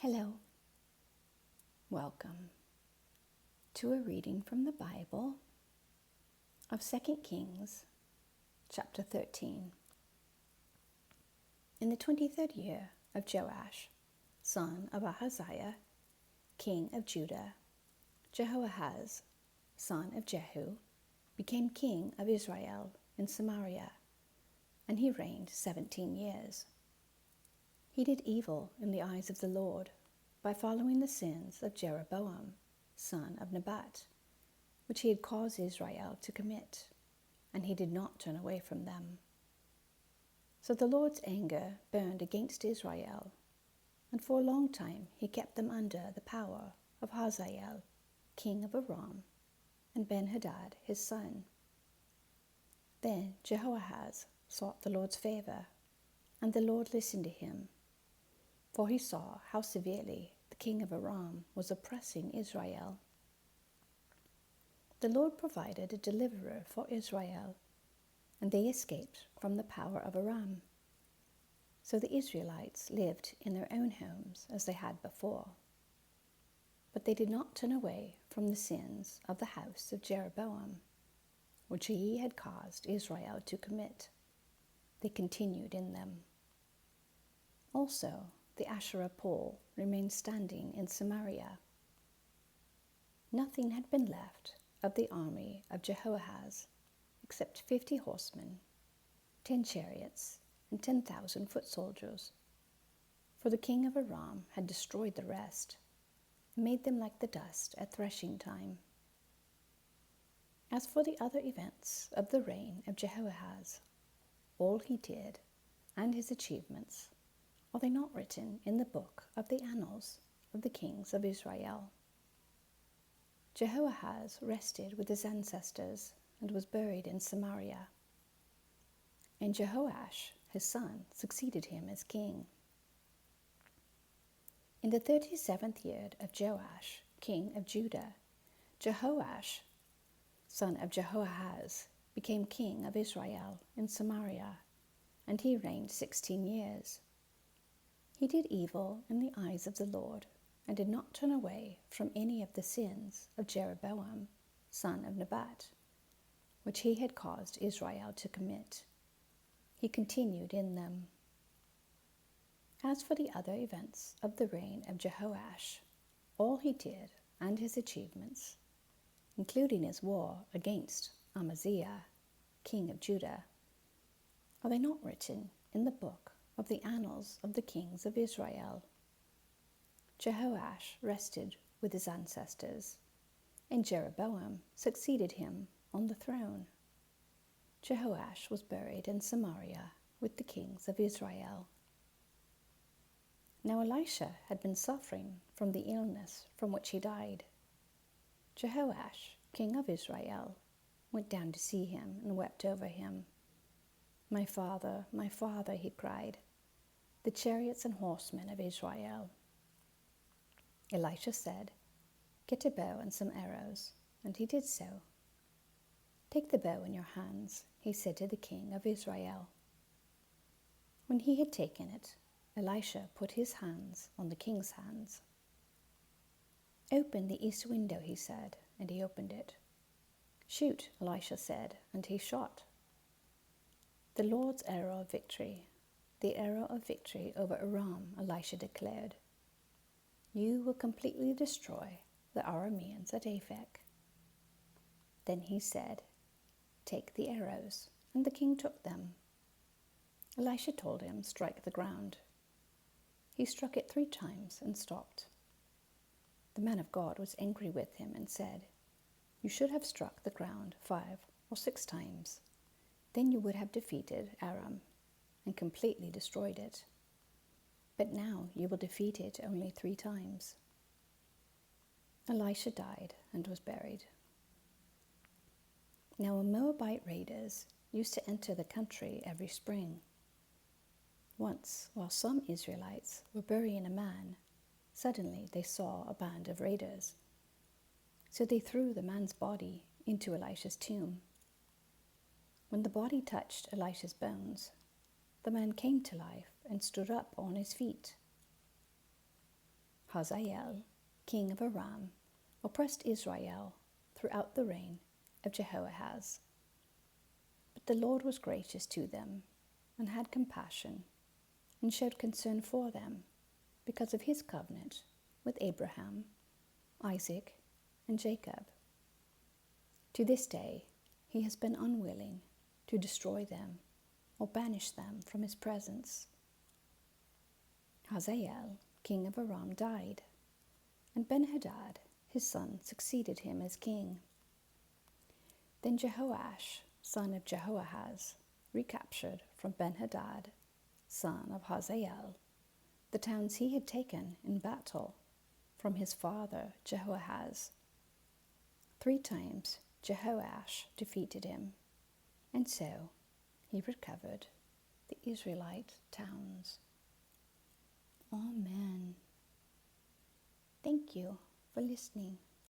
Hello. Welcome to a reading from the Bible of 2 Kings, chapter 13. In the 23rd year of Joash, son of Ahaziah, king of Judah, Jehoahaz, son of Jehu, became king of Israel in Samaria, and he reigned 17 years. He did evil in the eyes of the Lord by following the sins of Jeroboam, son of Nebat, which he had caused Israel to commit, and he did not turn away from them. So the Lord's anger burned against Israel, and for a long time he kept them under the power of Hazael, king of Aram, and Ben-Hadad his son. Then Jehoahaz sought the Lord's favor, and the Lord listened to him, for he saw how severely the king of Aram was oppressing Israel. The Lord provided a deliverer for Israel, and they escaped from the power of Aram. So the Israelites lived in their own homes as they had before. But they did not turn away from the sins of the house of Jeroboam, which he had caused Israel to commit. They continued in them. Also, the Asherah pole remained standing in Samaria. Nothing had been left of the army of Jehoahaz except 50 horsemen, 10 chariots, and 10,000 foot soldiers. For the king of Aram had destroyed the rest, and made them like the dust at threshing time. As for the other events of the reign of Jehoahaz, all he did, and his achievements, are they not written in the book of the annals of the kings of Israel? Jehoahaz rested with his ancestors and was buried in Samaria. And Jehoash, his son, succeeded him as king. In the 37th year of Joash, king of Judah, Jehoash, son of Jehoahaz, became king of Israel in Samaria, and he reigned 16 years. He did evil in the eyes of the Lord, and did not turn away from any of the sins of Jeroboam, son of Nebat, which he had caused Israel to commit. He continued in them. As for the other events of the reign of Jehoash, all he did and his achievements, including his war against Amaziah, king of Judah, are they not written in the book of the annals of the kings of Israel? Jehoash rested with his ancestors, and Jeroboam succeeded him on the throne. Jehoash was buried in Samaria with the kings of Israel. Now Elisha had been suffering from the illness from which he died. Jehoash, king of Israel, went down to see him and wept over him. my father," he cried, "the chariots and horsemen of Israel." Elisha said, "Get a bow and some arrows," and he did so. "Take the bow in your hands," he said to the king of Israel. When he had taken it, Elisha put his hands on the king's hands. "Open the east window," he said, and he opened it. "Shoot," Elisha said, and he shot. "The Lord's arrow of victory, the arrow of victory over Aram," Elisha declared. "You will completely destroy the Arameans at Aphek." Then he said, "Take the arrows," and the king took them. Elisha told him, "Strike the ground." He struck it 3 times and stopped. The man of God was angry with him and said, "You should have struck the ground 5 or 6 times. Then you would have defeated Aram and completely destroyed it. But now you will defeat it only 3 times. Elisha died and was buried. Now Moabite raiders used to enter the country every spring. Once, while some Israelites were burying a man, suddenly they saw a band of raiders. So they threw the man's body into Elisha's tomb. When the body touched Elisha's bones, the man came to life and stood up on his feet. Hazael, king of Aram, oppressed Israel throughout the reign of Jehoahaz. But the Lord was gracious to them and had compassion and showed concern for them because of his covenant with Abraham, Isaac, and Jacob. To this day, he has been unwilling to destroy them or banish them from his presence. Hazael, king of Aram, died, and Ben-Hadad, his son, succeeded him as king. Then Jehoash, son of Jehoahaz, recaptured from Ben-Hadad, son of Hazael, the towns he had taken in battle from his father Jehoahaz. 3 times Jehoash defeated him, and so he recovered the Israelite towns. Amen. Thank you for listening.